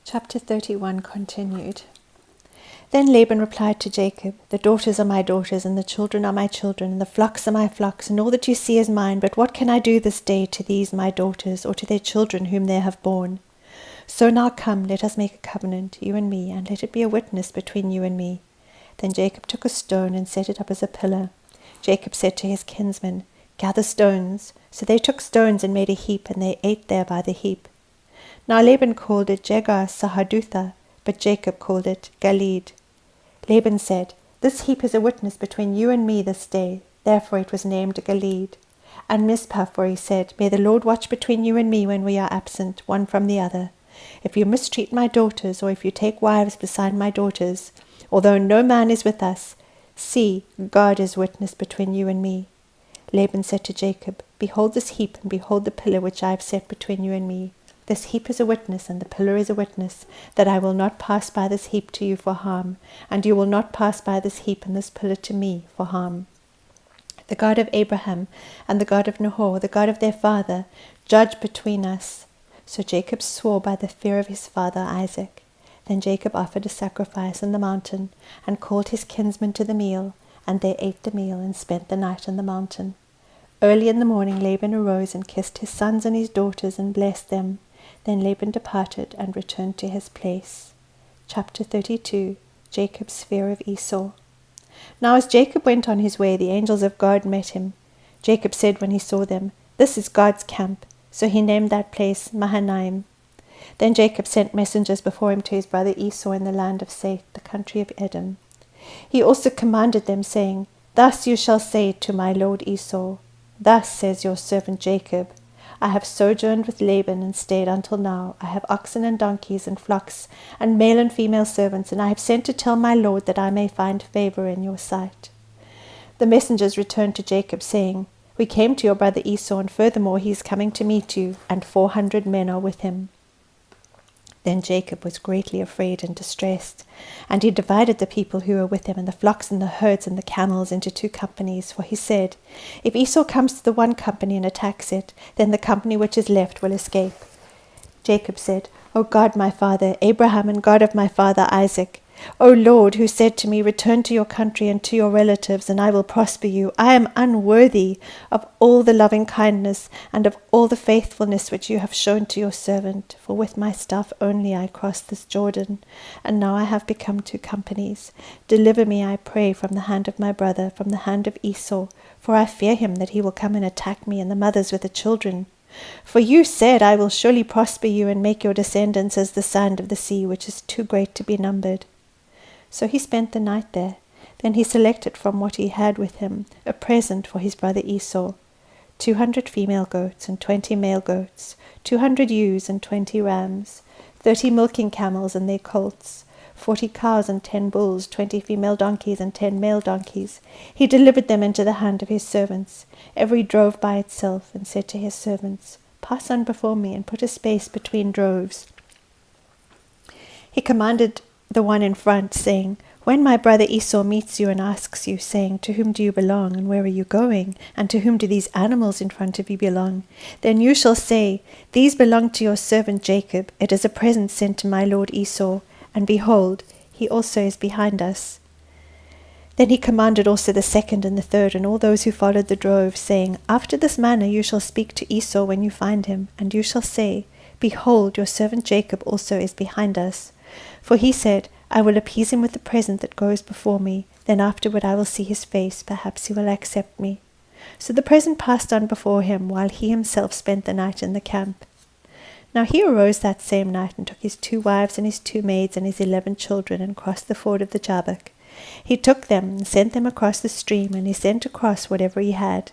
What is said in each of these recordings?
Chapter 31 continued. Then Laban replied to Jacob, "The daughters are my daughters, and the children are my children, and the flocks are my flocks, and all that you see is mine. But what can I do this day to these my daughters, or to their children whom they have borne? So now come, let us make a covenant, you and me, and let it be a witness between you and me." Then Jacob took a stone and set it up as a pillar. Jacob said to his kinsmen, "Gather stones." So they took stones and made a heap, and they ate there by the heap. Now Laban called it Jegar-sahadutha, but Jacob called it Galeed. Laban said, "This heap is a witness between you and me this day." Therefore it was named Galeed. And Mizpah, for he said, "May the Lord watch between you and me when we are absent, one from the other. If you mistreat my daughters, or if you take wives beside my daughters, although no man is with us, see, God is witness between you and me." Laban said to Jacob, "Behold this heap, and behold the pillar which I have set between you and me. This heap is a witness, and the pillar is a witness, that I will not pass by this heap to you for harm, and you will not pass by this heap and this pillar to me for harm. The God of Abraham and the God of Nahor, the God of their father, judge between us." So Jacob swore by the fear of his father Isaac. Then Jacob offered a sacrifice on the mountain, and called his kinsmen to the meal, and they ate the meal and spent the night on the mountain. Early in the morning Laban arose and kissed his sons and his daughters and blessed them. Then Laban departed and returned to his place. Chapter 32. Jacob's fear of Esau. Now as Jacob went on his way, the angels of God met him. Jacob said when he saw them, "This is God's camp." So he named that place Mahanaim. Then Jacob sent messengers before him to his brother Esau in the land of Seth, the country of Edom. He also commanded them, saying, "Thus you shall say to my lord Esau, Thus says your servant Jacob, I have sojourned with Laban and stayed until now. I have oxen and donkeys and flocks and male and female servants, and I have sent to tell my lord that I may find favor in your sight." The messengers returned to Jacob, saying, "We came to your brother Esau, and furthermore he is coming to meet you, and 400 men are with him." Then Jacob was greatly afraid and distressed, and he divided the people who were with him, and the flocks and the herds and the camels, into 2 companies. For he said, "If Esau comes to the one company and attacks it, then the company which is left will escape." Jacob said, "O God, my father, Abraham, and God of my father Isaac, O Lord, who said to me, Return to your country and to your relatives, and I will prosper you. I am unworthy of all the loving kindness and of all the faithfulness which you have shown to your servant. For with my staff only I crossed this Jordan, and now I have become 2 companies. Deliver me, I pray, from the hand of my brother, from the hand of Esau, for I fear him that he will come and attack me and the mothers with the children. For you said, I will surely prosper you and make your descendants as the sand of the sea, which is too great to be numbered." So he spent the night there. Then he selected from what he had with him a present for his brother Esau, 200 female goats and 20 male goats, 200 ewes and 20 rams, 30 milking camels and their colts, 40 cows and 10 bulls, 20 female donkeys and 10 male donkeys. He delivered them into the hand of his servants. Every drove by itself, and said to his servants, "Pass on before me, and put a space between droves." He commanded the one in front, saying, "When my brother Esau meets you and asks you, saying, 'To whom do you belong, and where are you going, and to whom do these animals in front of you belong?' then you shall say, 'These belong to your servant Jacob. It is a present sent to my lord Esau, and behold, he also is behind us.'" Then he commanded also the second and the third, and all those who followed the drove, saying, "After this manner you shall speak to Esau when you find him, and you shall say, 'Behold, your servant Jacob also is behind us.' For he said, I will appease him with the present that goes before me. Then afterward I will see his face. Perhaps he will accept me." So the present passed on before him, while he himself spent the night in the camp. Now he arose that same night, and took his 2 wives and his 2 maids and his 11 children, and crossed the ford of the Jabbok. He took them and sent them across the stream, and he sent across whatever he had.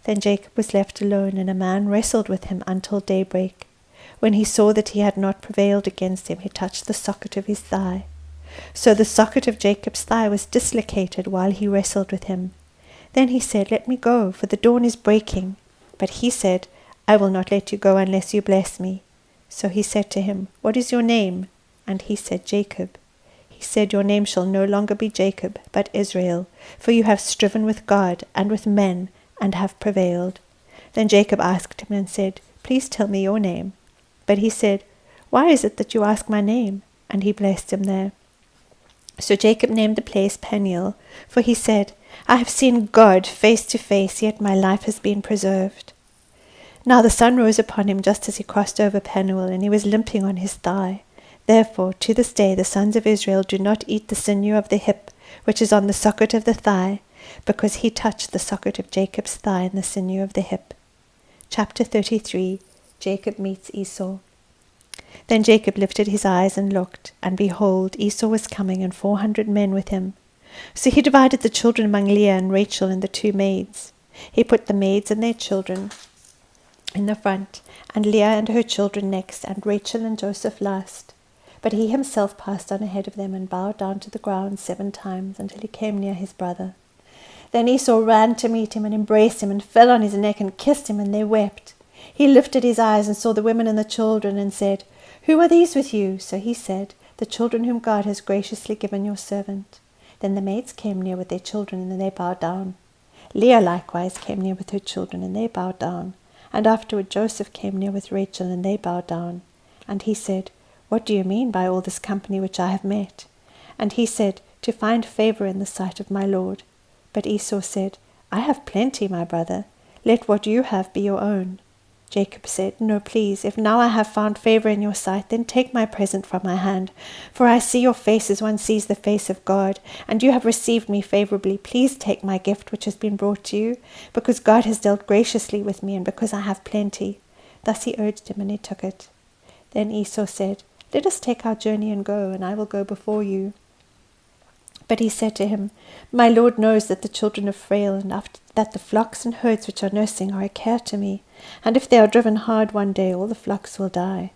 Then Jacob was left alone, and a man wrestled with him until daybreak. When he saw that he had not prevailed against him, he touched the socket of his thigh. So the socket of Jacob's thigh was dislocated while he wrestled with him. Then he said, "Let me go, for the dawn is breaking." But he said, "I will not let you go unless you bless me." So he said to him, "What is your name?" And he said, "Jacob." He said, "Your name shall no longer be Jacob, but Israel, for you have striven with God and with men, and have prevailed." Then Jacob asked him and said, "Please tell me your name." But he said, Why is it that you ask my name?" And he blessed him there. So Jacob named the place Peniel, for he said, "I have seen God face to face, yet my life has been preserved." Now the sun rose upon him just as he crossed over Peniel, and he was limping on his thigh. Therefore to this day the sons of Israel do not eat the sinew of the hip, which is on the socket of the thigh, because he touched the socket of Jacob's thigh and the sinew of the hip. Chapter 33. Jacob meets Esau. Then Jacob lifted his eyes and looked, and behold, Esau was coming, and 400 men with him. So he divided the children among Leah and Rachel and the 2 maids. He put the maids and their children in the front, and Leah and her children next, and Rachel and Joseph last. But he himself passed on ahead of them, and bowed down to the ground 7 times, until he came near his brother. Then Esau ran to meet him, and embraced him, and fell on his neck, and kissed him, and they wept. He lifted his eyes, and saw the women and the children, and said, "Who are these with you?" So he said, "The children whom God has graciously given your servant." Then the maids came near with their children, and they bowed down. Leah likewise came near with her children, and they bowed down. And afterward Joseph came near with Rachel, and they bowed down. And he said, "What do you mean by all this company which I have met?" And he said, "To find favor in the sight of my lord." But Esau said, "I have plenty, my brother. Let what you have be your own." Jacob said, "No, please, if now I have found favor in your sight, then take my present from my hand. For I see your face as one sees the face of God, and you have received me favorably. Please take my gift which has been brought to you, because God has dealt graciously with me, and because I have plenty." Thus he urged him, and he took it. Then Esau said, "Let us take our journey and go, and I will go before you." But he said to him, "My lord knows that the children are frail, and that the flocks and herds which are nursing are a care to me, and if they are driven hard one day, all the flocks will die.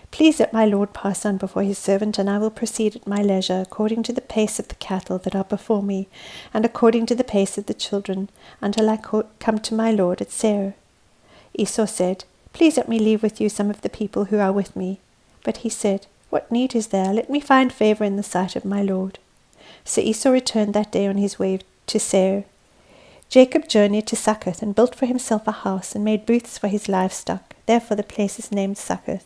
Please let my lord pass on before his servant, and I will proceed at my leisure, according to the pace of the cattle that are before me, and according to the pace of the children, until I come to my lord at Seir." Esau said, "Please let me leave with you some of the people who are with me." But he said, "What need is there? Let me find favor in the sight of my lord." So Esau returned that day on his way to Seir. Jacob journeyed to Succoth, and built for himself a house, and made booths for his livestock. Therefore the place is named Succoth.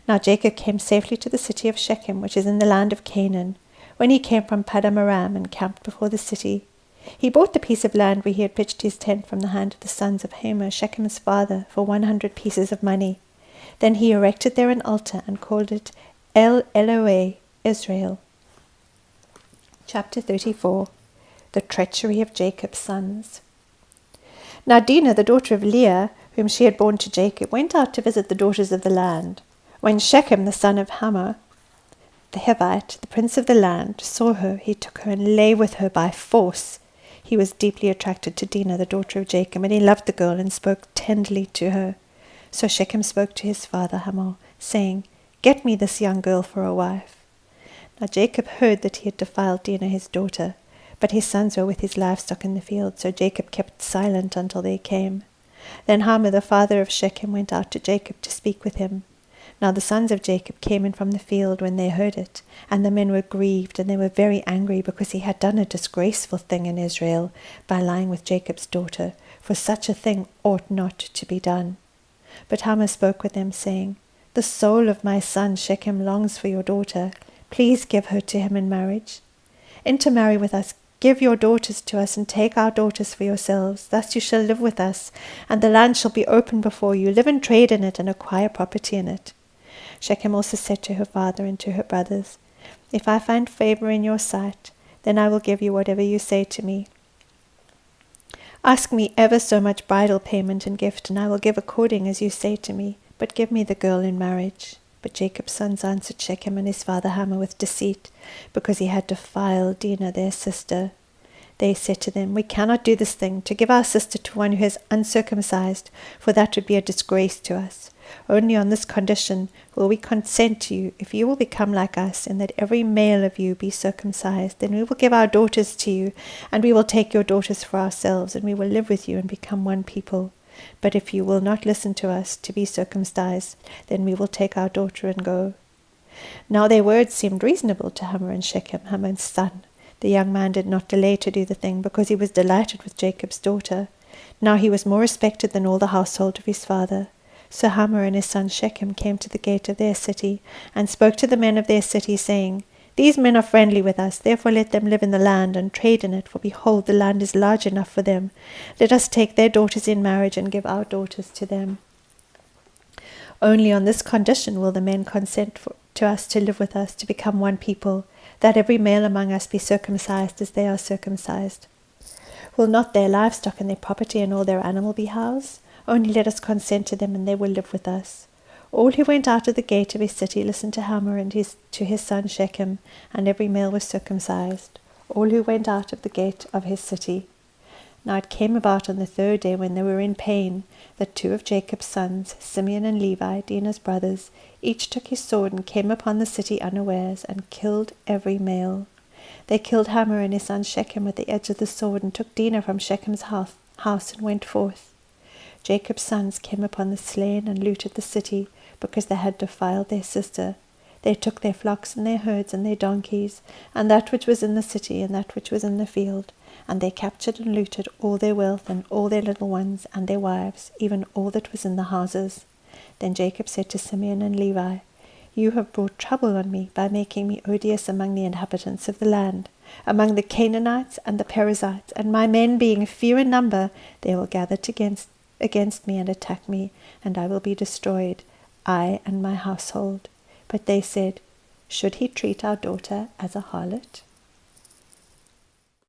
Now Jacob came safely to the city of Shechem, which is in the land of Canaan, when he came from Paddan Aram, and camped before the city. He bought the piece of land where he had pitched his tent from the hand of the sons of Hamor, Shechem's father, for 100 pieces of money. Then he erected there an altar, and called it El Elohe Israel. Chapter 34. The Treachery of Jacob's Sons. Now Dinah, the daughter of Leah, whom she had borne to Jacob, went out to visit the daughters of the land. When Shechem, the son of Hamor, the Hivite, the prince of the land, saw her, he took her and lay with her by force. He was deeply attracted to Dinah, the daughter of Jacob, and he loved the girl and spoke tenderly to her. So Shechem spoke to his father Hamor, saying, "Get me this young girl for a wife." Now Jacob heard that he had defiled Dinah his daughter, but his sons were with his livestock in the field, so Jacob kept silent until they came. Then Hamor the father of Shechem went out to Jacob to speak with him. Now the sons of Jacob came in from the field when they heard it, and the men were grieved, and they were very angry, because he had done a disgraceful thing in Israel by lying with Jacob's daughter, for such a thing ought not to be done. But Hamor spoke with them, saying, "The soul of my son Shechem longs for your daughter. Please give her to him in marriage. Intermarry with us, give your daughters to us, and take our daughters for yourselves. Thus you shall live with us, and the land shall be open before you. Live and trade in it, and acquire property in it." Shechem also said to her father and to her brothers, "If I find favor in your sight, then I will give you whatever you say to me. Ask me ever so much bridal payment and gift, and I will give according as you say to me, but give me the girl in marriage." But Jacob's sons answered Shechem and his father Hamor with deceit, because he had defiled Dinah their sister. They said to them, "We cannot do this thing, to give our sister to one who is uncircumcised, for that would be a disgrace to us. Only on this condition will we consent to you, if you will become like us, in that every male of you be circumcised. Then we will give our daughters to you, and we will take your daughters for ourselves, and we will live with you and become one people. But if you will not listen to us to be circumcised, then we will take our daughter and go." Now their words seemed reasonable to Hamor and Shechem, Hamor's son. The young man did not delay to do the thing, because he was delighted with Jacob's daughter. Now he was more respected than all the household of his father. So Hamor and his son Shechem came to the gate of their city, and spoke to the men of their city, saying, These men are friendly with us, therefore let them live in the land, and trade in it, for behold, the land is large enough for them. Let us take their daughters in marriage, and give our daughters to them. Only on this condition will the men consent to us to live with us, to become one people, that every male among us be circumcised as they are circumcised. Will not their livestock and their property and all their animal be housed? Only let us consent to them, and they will live with us. All who went out of the gate of his city listened to Hamor and to his son Shechem, and every male was circumcised. All who went out of the gate of his city. Now it came about on the third day, when they were in pain, that two of Jacob's sons, Simeon and Levi, Dinah's brothers, each took his sword and came upon the city unawares, and killed every male. They killed Hamor and his son Shechem with the edge of the sword, and took Dinah from Shechem's house and went forth. Jacob's sons came upon the slain and looted the city, because they had defiled their sister. They took their flocks and their herds and their donkeys, and that which was in the city and that which was in the field, and they captured and looted all their wealth and all their little ones and their wives, even all that was in the houses. Then Jacob said to Simeon and Levi, You have brought trouble on me by making me odious among the inhabitants of the land, among the Canaanites and the Perizzites, and my men being few in number, they will gather against me and attack me, and I will be destroyed, I and my household. But they said, Should he treat our daughter as a harlot?